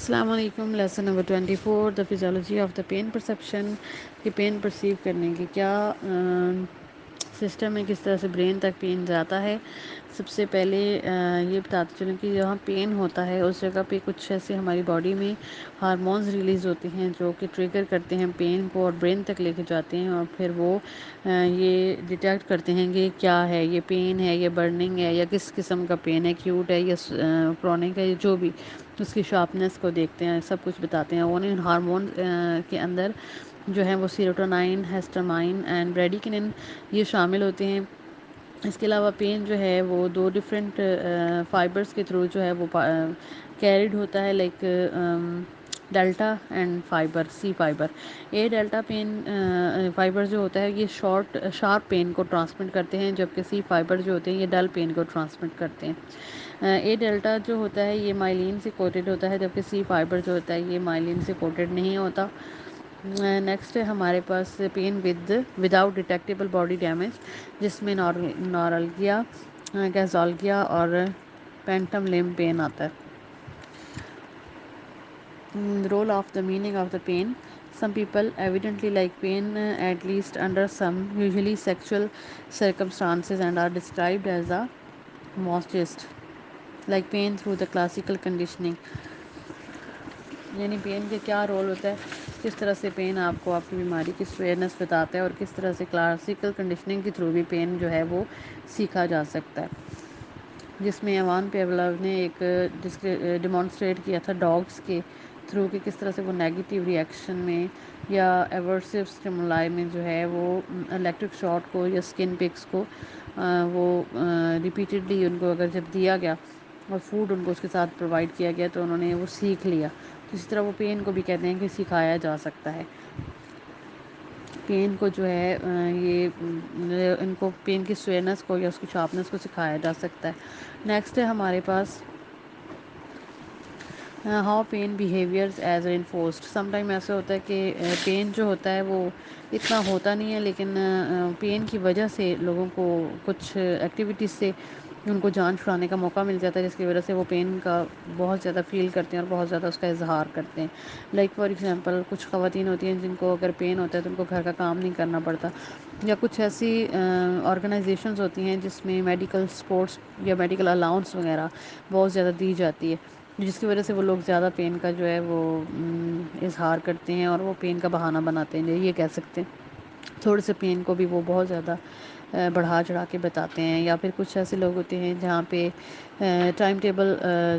السلام علیکم. Lesson number 24 the physiology of the pain perception. کہ پین پرسیو کرنے کی کیا سسٹم ہے, کس طرح سے برین تک پین جاتا ہے. سب سے پہلے یہ بتاتے چلیں کہ جہاں پین ہوتا ہے اس جگہ پہ کچھ ایسے ہماری باڈی میں ہارمونز ریلیز ہوتے ہیں جو کہ ٹریگر کرتے ہیں پین کو اور برین تک لے کے جاتے ہیں, اور پھر وہ یہ ڈیٹیکٹ کرتے ہیں کہ کیا ہے, یہ پین ہے, یہ برننگ ہے, یا کس قسم کا پین ہے, ایکیوٹ ہے یا کرونک ہے, جو بھی اس کی شارپنیس کو دیکھتے ہیں, سب کچھ بتاتے ہیں. ان ہارمون کے اندر جو ہے وہ سیروٹونائن, ہسٹامائن اینڈ بریڈیکنن یہ شامل ہوتے ہیں. اس کے علاوہ پین جو ہے وہ دو ڈفرینٹ فائبرز کے تھرو جو ہے وہ کیریڈ ہوتا ہے, like delta and fibre, C fibre. A delta pain fibre جو ہوتا ہے یہ شارپ پین کو ٹرانسمٹ کرتے ہیں, جبکہ سی فائبر جو ہوتے ہیں یہ ڈل پین کو ٹرانسمٹ کرتے ہیں. اے ڈیلٹا جو ہوتا ہے یہ مائلین سے کوٹڈ ہوتا ہے, جبکہ سی فائبر جو ہوتا ہے یہ مائلین سے کوٹڈ نہیں ہوتا. نیکسٹ ہے ہمارے پاس pain without detectable body damage, جس میں نورالگیا, کیزالگیا اور پینٹم لم پین آتا ہے. Role of the meaning of the pain. Some people evidently like pain, at least under some, usually sexual circumstances, and are described as a masochist, like pain through the classical conditioning. یعنی pain کے کیا role ہوتا ہے, کس طرح سے pain آپ کو آپ کی بیماری کی سویئرنیس بتاتا ہے, اور کس طرح سے کلاسیکل کنڈیشننگ کے تھرو بھی پین جو ہے وہ سیکھا جا سکتا ہے. جس میں ایوان پیولو نے ایک ڈیمانسٹریٹ کیا تھا ڈاگس کے تھرو کہ کس طرح سے وہ نیگیٹیو ری ایکشن میں یا ایورسو اسٹیمولائی میں جو ہے وہ الیکٹرک شاٹ کو یا اسکن پکس کو وہ ریپیٹیڈلی ان کو اگر جب دیا گیا اور فوڈ ان کو اس کے ساتھ پرووائڈ کیا گیا تو انہوں نے وہ سیکھ لیا. تو اسی طرح وہ پین کو بھی کہتے ہیں کہ سکھایا جا سکتا ہے. پین کو جو ہے یہ ان کو پین کی سویئرنیس کو یا اس کی شارپنیس کو سکھایا جا سکتا ہے. نیکسٹ ہے ہمارے پاس how pain behaviours is enforced. Some time ایسا ہوتا ہے کہ پین جو ہوتا ہے وہ اتنا ہوتا نہیں ہے, لیکن پین کی وجہ سے لوگوں کو کچھ ایکٹیویٹیز سے ان کو جان چھڑانے کا موقع مل جاتا ہے, جس کی وجہ سے وہ پین کا بہت زیادہ فیل کرتے ہیں اور بہت زیادہ اس کا اظہار کرتے ہیں. لائک فار ایگزامپل کچھ خواتین ہوتی ہیں جن کو اگر پین ہوتا ہے تو ان کو گھر کا کام نہیں کرنا پڑتا, یا کچھ ایسی آرگنائزیشنز ہوتی ہیں جس میں میڈیکل سپورٹس یا میڈیکل الاؤنس وغیرہ بہت زیادہ دی جاتی ہے, جس کی وجہ سے وہ لوگ زیادہ پین کا جو ہے وہ اظہار کرتے ہیں اور وہ پین کا بہانہ بناتے ہیں. یہ کہہ سکتے ہیں تھوڑے سے پین کو بھی وہ بہت زیادہ بڑھا چڑھا کے بتاتے ہیں. یا پھر کچھ ایسے لوگ ہوتے ہیں جہاں پہ ٹائم ٹیبل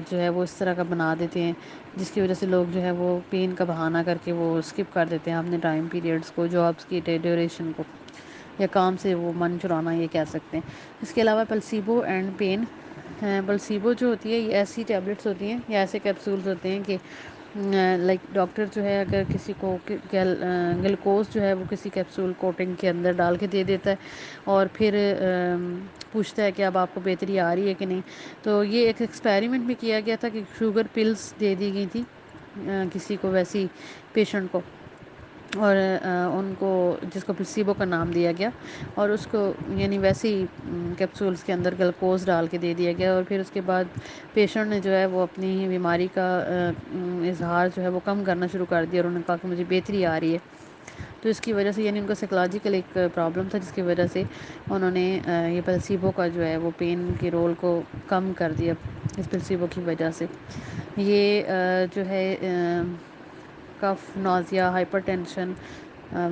جو ہے وہ اس طرح کا بنا دیتے ہیں جس کی وجہ سے لوگ جو ہے وہ پین کا بہانہ کر کے وہ اسکپ کر دیتے ہیں اپنے ٹائم پیریڈس کو, جابس کی ڈیوریشن کو, یا کام سے وہ من چرانا یہ کہہ سکتے ہیں. اس کے علاوہ پلسیبو اینڈ پین. پلسیبو جو ہوتی ہے یہ ایسی ٹیبلٹس ہوتی ہیں یا ایسے کیپسولز ہوتے ہیں کہ لائک ڈاکٹر جو ہے اگر کسی کو گلوکوز جو ہے وہ کسی کیپسول کوٹنگ کے اندر ڈال کے دے دیتا ہے اور پھر پوچھتا ہے کہ اب آپ کو بہتری آ رہی ہے کہ نہیں. تو یہ ایک ایکسپیریمنٹ بھی کیا گیا تھا کہ شوگر پلس دے دی گئی تھی کسی کو, ویسی پیشنٹ کو, اور ان کو جس کو پلسیبو کا نام دیا گیا, اور اس کو یعنی ویسے ہی کیپسولس کے اندر گلوکوز ڈال کے دے دیا گیا. اور پھر اس کے بعد پیشنٹ نے جو ہے وہ اپنی بیماری کا اظہار جو ہے وہ کم کرنا شروع کر دیا, اور انہوں نے کہا کہ مجھے بہتری آ رہی ہے. تو اس کی وجہ سے یعنی ان کا سائیکلوجیکل ایک پرابلم تھا جس کی وجہ سے انہوں نے یہ پلسیبو کا جو ہے وہ پین کے رول کو کم کر دیا اس پلسیبو کی وجہ سے. یہ جو ہے کف, نازیا, ہائپر ٹینشن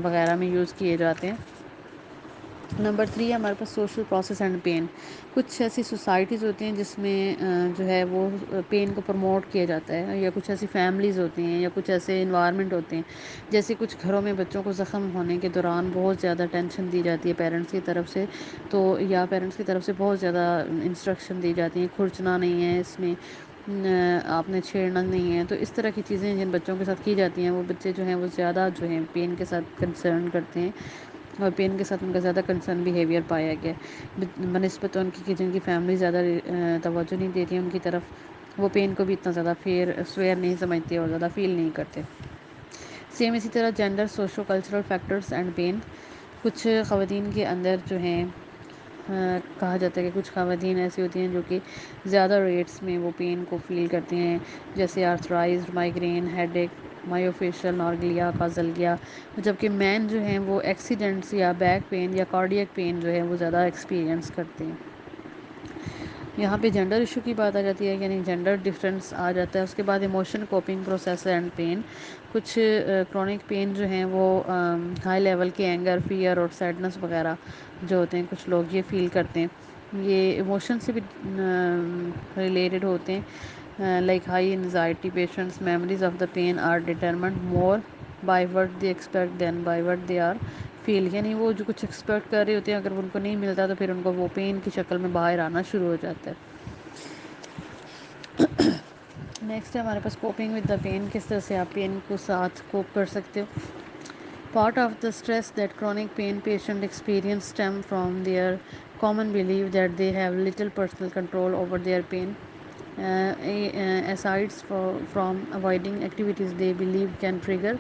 وغیرہ میں یوز کیے جاتے ہیں. نمبر 3 ہمارے پاس سوشل پروسیس اینڈ پین. کچھ ایسی سوسائٹیز ہوتی ہیں جس میں جو ہے وہ پین کو پروموٹ کیا جاتا ہے, یا کچھ ایسی فیملیز ہوتی ہیں یا کچھ ایسے انوائرمنٹ ہوتے ہیں جیسے کچھ گھروں میں بچوں کو زخم ہونے کے دوران بہت زیادہ ٹینشن دی جاتی ہے پیرنٹس کی طرف سے, تو یا پیرنٹس کی طرف سے بہت زیادہ انسٹرکشن دی جاتی ہیں کھرچنا نہیں ہے, اس میں آپ نے چھیڑنا نہیں ہے. تو اس طرح کی چیزیں جن بچوں کے ساتھ کی جاتی ہیں وہ بچے جو ہیں وہ زیادہ جو ہیں پین کے ساتھ کنسرن کرتے ہیں, اور پین کے ساتھ ان کا زیادہ کنسرن بیہیویئر پایا گیا بنسبت ان کی کہ جن کی فیملی زیادہ توجہ نہیں دیتی ان کی طرف, وہ پین کو بھی اتنا زیادہ سویئر نہیں سمجھتے اور زیادہ فیل نہیں کرتے. سیم اسی طرح gender, socio cultural factors and pain. کچھ خواتین کے اندر جو ہیں کہا جاتا ہے کہ کچھ خواتین ایسی ہوتی ہیں جو کہ زیادہ ریٹس میں وہ پین کو فیل کرتی ہیں، جیسے آرتھرائزڈ، مائگرین، ہیڈ ایک، مایوفیشل نارگلیا، کازلگیا، جبکہ مین جو ہیں وہ ایکسیڈنٹس یا بیک پین یا کارڈیک پین جو ہے وہ زیادہ ایکسپیرینس کرتے ہیں۔ یہاں پہ جنڈر ایشو کی بات آ جاتی ہے، یعنی جنڈر ڈفرینس آ جاتا ہے۔ اس کے بعد emotion coping process and pain, کچھ کرونک پین جو ہیں وہ ہائی لیول کے اینگر، فیئر اور سیڈنس وغیرہ جو ہوتے ہیں، کچھ لوگ یہ فیل کرتے ہیں، یہ ایموشن سے بھی ریلیٹڈ ہوتے ہیں، like high anxiety patients memories of the pain are determined more by what they expect than by what they are feel, یعنی وہ جو کچھ ایکسپیکٹ کر رہے ہوتے ہیں، اگر ان کو نہیں ملتا تو پھر ان کو وہ پین کی شکل میں باہر آنا شروع ہو جاتا ہے۔ نیکسٹ ہے ہمارے پاس کوپنگ ود دا پین، کس طرح سے آپ پین کو ساتھ کوپ کر سکتے ہو۔ Part of the stress that chronic pain patient experience stem from their common belief that they have little personal control over their pain. Asides from avoiding activities they believe can trigger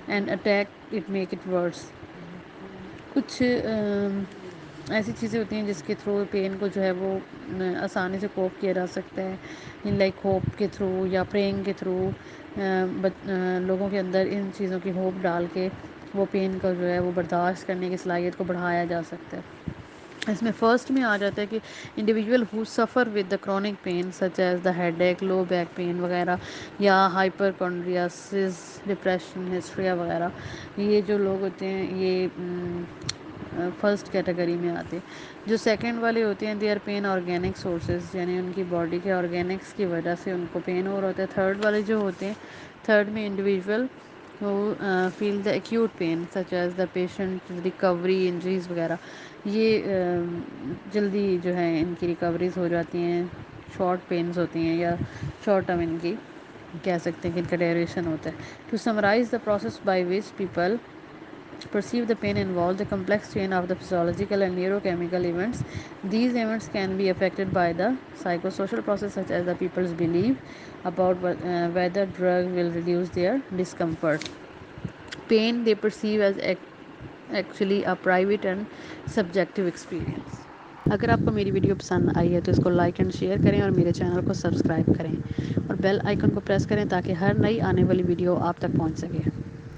and attack it make it worse. کچھ ایسی چیزیں ہوتی ہیں جس کے through pain کو جو ہے وہ آسانی سے کوپ کیا جا سکتا ہے، لائک ہوپ کے تھرو یا پرینگ کے تھرو، لوگوں کے اندر ان چیزوں کی ہوپ ڈال کے وہ پین کو جو ہے وہ برداشت کرنے کی صلاحیت کو بڑھایا جا سکتا ہے۔ اس میں فرسٹ میں آ جاتا ہے کہ انڈیویجول ہو suffer with the chronic pain such as the headache, low back pain وغیرہ، یا ہائپر کونڈریاسس، ڈپریشن، ہسٹریا وغیرہ، یہ جو لوگ ہوتے ہیں یہ فرسٹ کیٹیگری میں آتے ہیں۔ جو سیکنڈ والے ہوتے ہیں they are pain organic sources, یعنی ان کی باڈی کے آرگینکس کی وجہ سے ان کو پین ہو رہا ہوتا ہے۔ تھرڈ والے جو ہوتے ہیں، تھرڈ میں individual who feel the acute pain such as the patient recovery injuries وغیرہ، یہ جلدی جو ہے ان کی ریکوریز ہو جاتی ہیں، شارٹ پینز ہوتی ہیں یا شارٹ ٹرم ان کی کہہ سکتے ہیں کہ ان کا ڈیوریشن ہوتا ہے۔ To summarise the process by which people perceive the pain involves a complex chain of the physiological and neurochemical events. These events can be affected by the psychosocial process such as the people's belief about whether drug will reduce their discomfort. Pain they perceive as actually a private and subjective experience. اگر آپ کو میری video پسند آئی ہے تو اس کو like and share کریں اور میرے چینل کو سبسکرائب کریں اور بیل آئیکن کو پریس کریں تاکہ ہر نئی آنے والی ویڈیو آپ تک پہنچ سکے۔